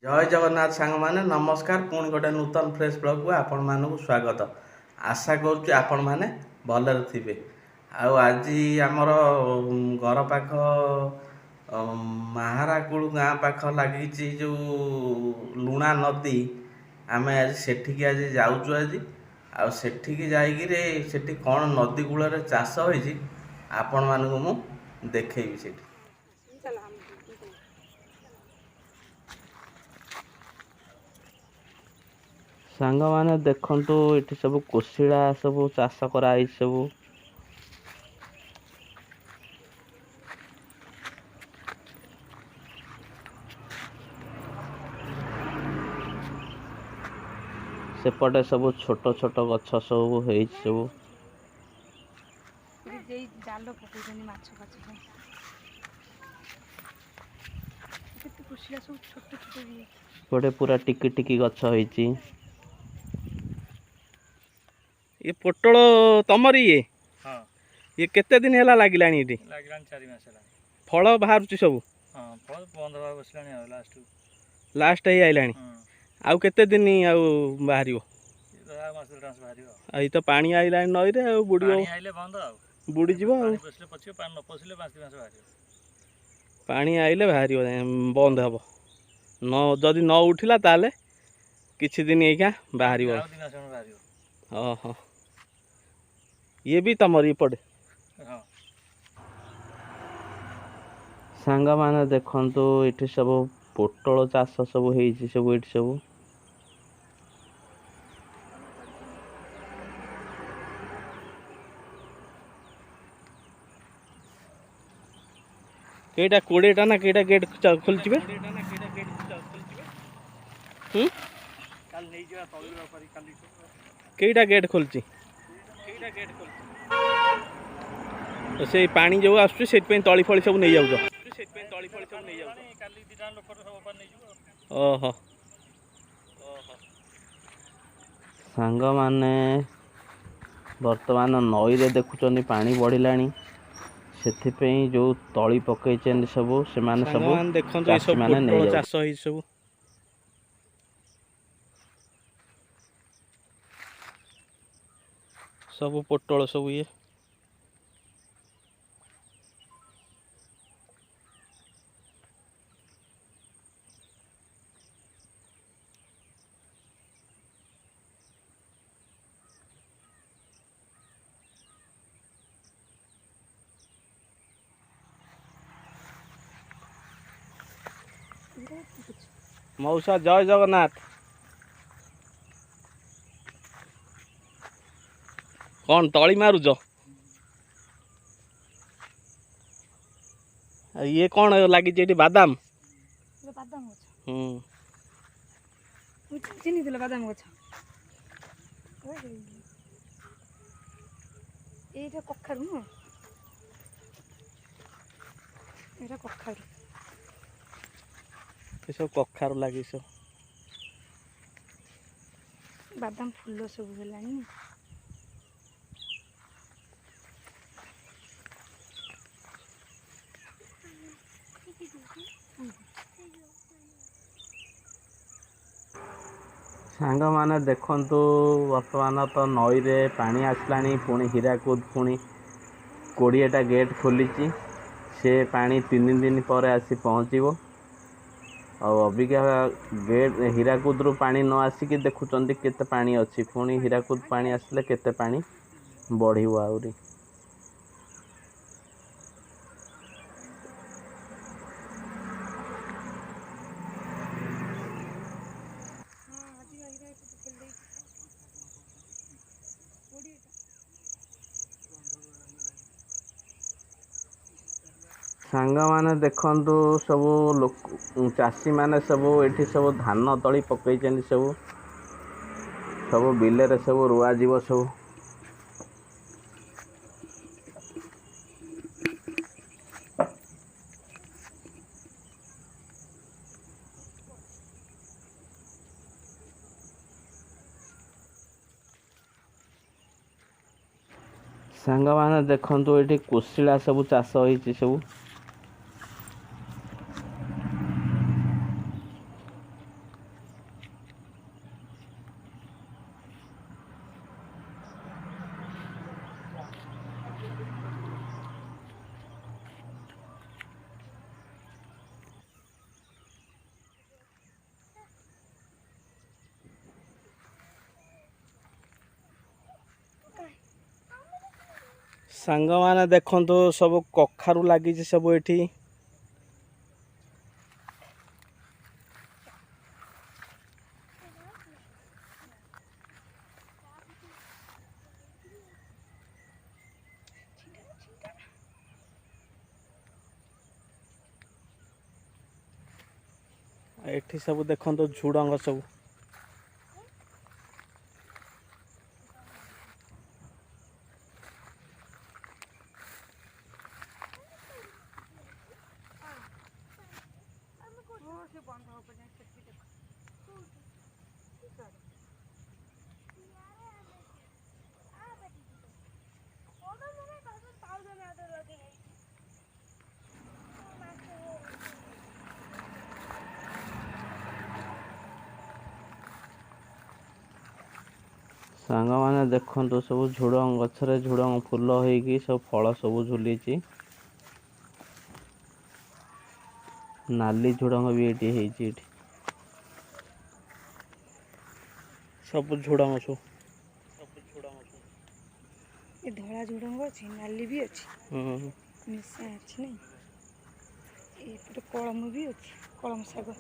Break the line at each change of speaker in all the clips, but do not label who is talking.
जय जगन्नाथ सांग माने नमस्कार। पुणी गोटे नूतन फ्रेश ब्लॉग को आपण मानक स्वागत। आशा करुच्ची आपण माने भलरे थिबे। आज आमर घर पाख महाराकुल गाँ पाख लगी जो लुणा नदी आमे आज सेठिकी आज जाऊचु। आज सेठिकी जाइकिरे सेठी कौन नदी कूल चाष होइछि आपण मानक मु देखैबि। सेठी सांग माने देखंतु इठी सब कोशिला सब चाष कराई सब सेपटे सब छोट छोट गछ सब है सब पटे पूरा टिकी टिकी गछ होइछि। ये पोटल तमर ये केते दिन हैला लागिलानी इठी?
लागिलानी 4 मास हैला।
फल बाहरछि सब?
हां, फल बंद होबा बसलानी
लास्ट ही आइलानी। आउ केते दिन आउ बाहरियो?
ये 2 मास डांस बाहरियो।
आ तो पानी आइलानी नई रे आउ बुडियो।
पानी आइले बंद आउ
बुडी जीवो आउ।
पानी बसले पछियो, पानी न पसले 5 मास बाहरियो।
पानी आइले बाहरियो बंद हबो न। जदि न उठिला ताले किछि दिन एका बाहरियो।
आउ दिन आसन बाहरियो।
ओहो, ये भी तमर ही पड़े।
हाँ,
सांग माने देखंतु इठी सब पोटल चाष सब होइछि सब इठी सब। केटा 20टा ना केटा गेट खोलचिबे?
काल नै जेवा तळुरा परि काली
केटा गेट खोलची? तो से पानी जो आसुछि सेट पे तळी फळी सब नै जाउछ। ओहो, सांग माने वर्तमान नई रे देखुचनी पानी बढ़िलानी सेथिपई जो तळी पकैछन सब से माने सब देखंतु सब पोटल चाष होई सब। सब पोटल सब ये मौसा जय जगन्नाथ। कौन तली मारुच? ये कौन लगी बादाम?
बादाम गछ चिन्ही दिले बादाम गछ एटा कखारु न एटा कखारु
ये सब कखारु लगी सब।
बादाम फूल सब हेलानी।
सांग माने देखंतु वर्तमान तो नई रे पानी आसलानी पुणी हीराकुद पुणी 20टा गेट खोलीची से पानी 3 दिन पर आसी पहुँचो। और अबिका गेट हीराकुद रु पानी न आसिक देखुंत केते पानी अच्छी पुणी हीराकुद पानी आसले केते पानी बढ़िव आउरी। सांग माने देखंतु सब लोक चाषी माने सब एठी सब धान तली पकईचन सब सब बिले रे सब रुआ जीव सब। सांग माने देखंतु एठी कोशिला सब चाष होइछि सब। ସାଙ୍ଗମାନେ ଦେଖନ୍ତୁ ସବୁ କଖାରୁ ଲାଗିଛି ସବୁ ଏଠି। ଏଠି ସବୁ ଦେଖନ୍ତୁ ଝୁଡ଼ଙ୍ଗ ସବୁ। ସାଙ୍ଗମାନେ ଦେଖନ୍ତୁ ସବୁ ଝୁଡ଼ଙ୍ଗ ଗଛରେ ଝୁଡ଼ଙ୍ଗ ଫୁଲ ହେଇକି ସବୁ ଫଳ ସବୁ ଝୁଲିଛି। ନାଲି ଝୁଡ଼ଙ୍ଗ ବି ଏଠି ହେଇଛି। ଏଠି ସବୁ ଝୁଡ଼ଙ୍ଗ ସବୁ।
ଏ ଧଳା ଝୁଡ଼ଙ୍ଗ ଅଛି, ନାଲି ବି ଅଛି, ମିଶା ଅଛି ନାଇଁ। ଏପଟେ କଳମ ବି ଅଛି, କଳମ ଶାଗ।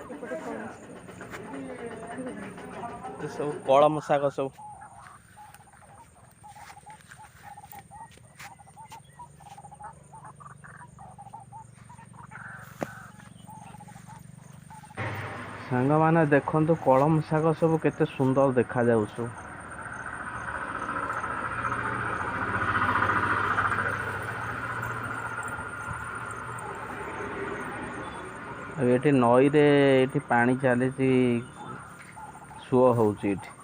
ଏପଟେ କଳମ ଶାଗ।
ଏ ସବୁ କଳମ ଶାଗ ସବୁ। ସାଙ୍ଗମାନେ ଦେଖନ୍ତୁ କଳମ ଶାଗ ସବୁ କେତେ ସୁନ୍ଦର ଦେଖାଯାଉଛି। ଆଉ ଏଠି ନଈରେ ଏଠି ପାଣି ଚାଲିଛି, ସୁଅ ହଉଛି ଏଠି।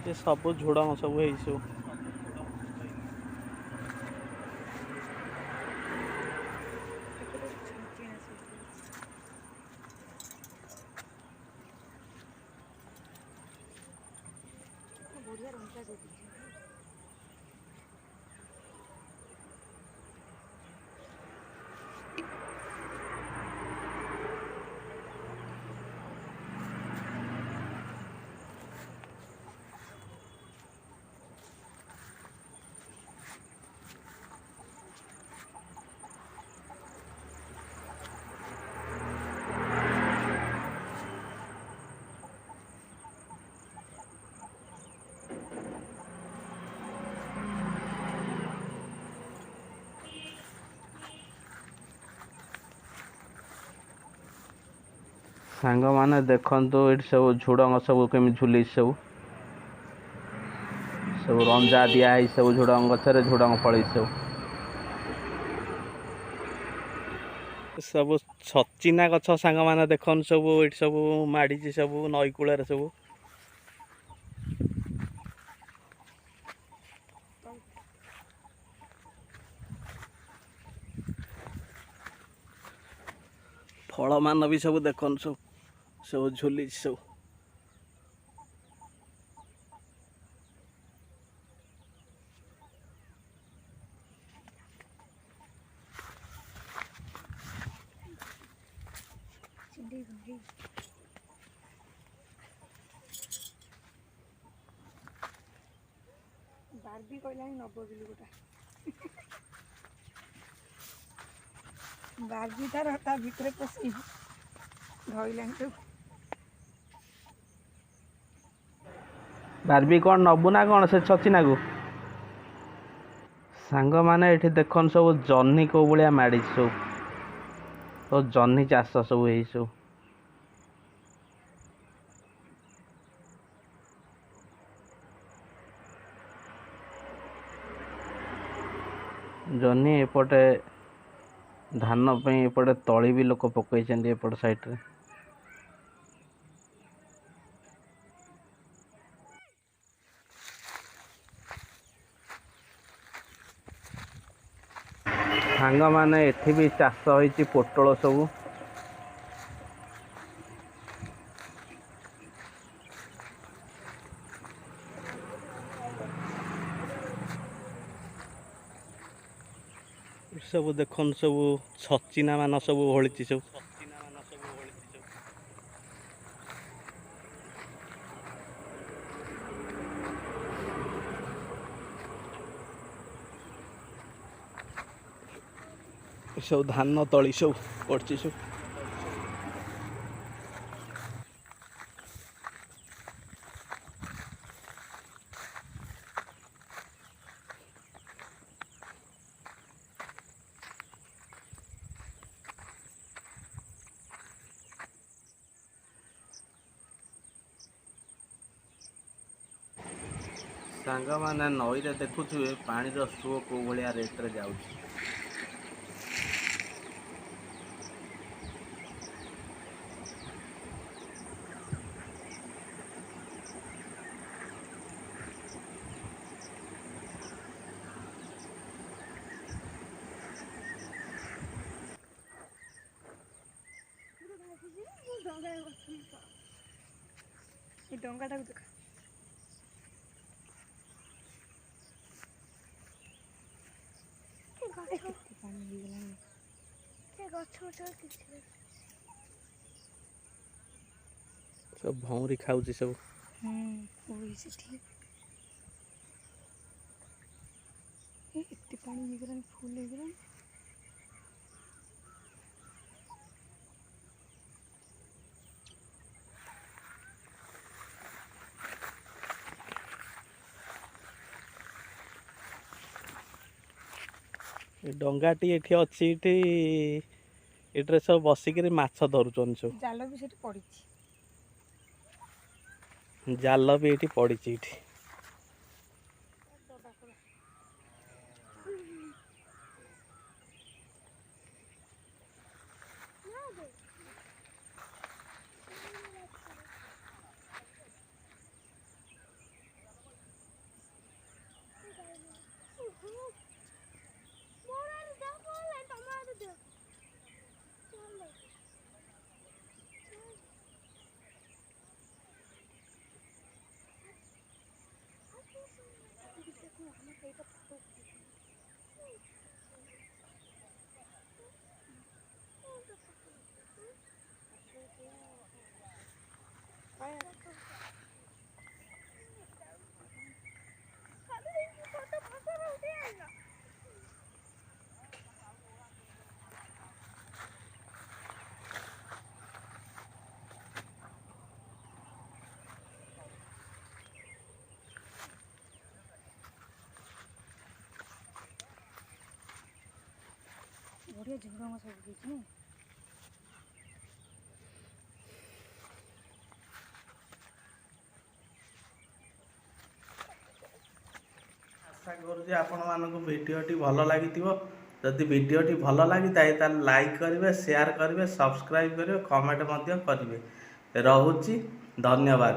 ଏ ସବୁ ଝୁଡ଼ଙ୍ଗ ସବୁ ହେଇଛି ସବୁ।
ବଢ଼ିଆ ରଙ୍ଗଟା ଦେଇଛି।
ସାଙ୍ଗମାନେ ଦେଖନ୍ତୁ ଏଠି ସବୁ ଝୁଡ଼ଙ୍ଗ ସବୁ କେମିତି ଝୁଲିଛି ସବୁ। ସବୁ ରଞ୍ଜା ଦିଆ ହେଇଛି ସବୁ ଝୁଡ଼ଙ୍ଗ ଗଛରେ, ଝୁଡ଼ଙ୍ଗ ଫଳିଛି ସବୁ। ସବୁ ଛଚିନା ଗଛ ସାଙ୍ଗମାନେ ଦେଖନ୍ତୁ ସବୁ ଏଠି ସବୁ ମାଡ଼ିଛି ସବୁ ନଈ କୂଳରେ ସବୁ। ଫଳମାନ ବି ସବୁ ଦେଖନ୍ତୁ ସବୁ ସବୁ ଝୁଲିଛି ସବୁ।
ବାର୍ବି କହିଲାଣି ନବ ବୋଲି ଗୋଟା। ବାର୍ବି ତାର ତା ଭିତରେ ପଶି ଧଇଲାଣି ସବୁ।
ବାର୍ବି କ'ଣ ନବୁ ନା କ'ଣ ସେ ଛଚିନାକୁ? ସାଙ୍ଗମାନେ ଏଠି ଦେଖନ୍ତୁ ସବୁ ଜହ୍ନି କୋଉ ଭଳିଆ ମାଡ଼ିଛି ସବୁ। ସବୁ ଜହ୍ନି ଚାଷ ସବୁ ହେଇଛି ସବୁ। ଜହ୍ନି ଏପଟେ ଧାନ ପାଇଁ ଏପଟେ ତଳି ବି ଲୋକ ପକେଇଛନ୍ତି ଏପଟ ସାଇଡ଼ରେ। ସାଙ୍ଗମାନେ ଏଠି ବି ଚାଷ ହେଇଛି ପୋଟଳ ସବୁ। ସବୁ ଦେଖନ୍ତୁ ସବୁ ଛଚିନା ମାନ ସବୁ ଓହଳିଛି ସବୁ। ସବୁ ଧାନ ତଳି ସବୁ ପଡ଼ିଛି ସବୁ। ସାଙ୍ଗମାନେ ନଈରେ ଦେଖୁଥିବେ ପାଣିର ସୁଅ କେଉଁ ଭଳିଆ ରେଟ୍ରେ ଯାଉଛି।
ଏ ଡଙ୍ଗାଟାକୁ ଦେଖ। କେତେ ପାଣି ହେଇଗଲାଣି।
ସବୁ ଭଉଁରୀ ଖାଉଛି ସବୁ।
ସେଠି ଏତେ ପାଣି ହେଇଗଲାଣି, ଫୁଲ ହେଇଗଲାଣି।
ଡଙ୍ଗାଟି ଏଠି ଅଛି, ଏଠିରେ ସବୁ ବସିକିରି ମାଛ ଧରୁଛନ୍ତି ସବୁ।
ଜାଲ ବି ସେଠି ପଡ଼ିଛି।
ଜାଲ ବି ଏଠି ପଡ଼ିଛି ଏଠି।
ବଢ଼ିଆ ଝୁଡ଼ଙ୍ଗ ସବୁ ହେଇଛି ନା।
ଆଶା କରୁଛି ଆପଣମାନଙ୍କୁ ଭିଡ଼ିଓଟି ଭଲ ଲାଗିଥିବ। ଯଦି ଭିଡ଼ିଓଟି ଭଲ ଲାଗିଥାଏ ତାହେଲେ ଲାଇକ୍ କରିବେ, ସେୟାର କରିବେ, ସବସ୍କ୍ରାଇବ୍ କରିବେ, କମେଣ୍ଟ ମଧ୍ୟ କରିବେ। ରହୁଛି, ଧନ୍ୟବାଦ।